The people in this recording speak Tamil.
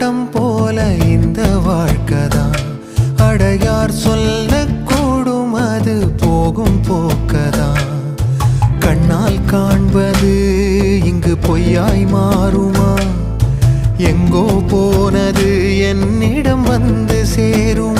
ஆட்டம் போல இந்த வாழ்க்கைதான். அடையார் சொல்லக்கூடும் அது போகும் போக்கதான். கண்ணால் காண்பது இங்கு பொய்யாய் மாறுமா? எங்கோ போனது என்னிடம் வந்து சேரும்.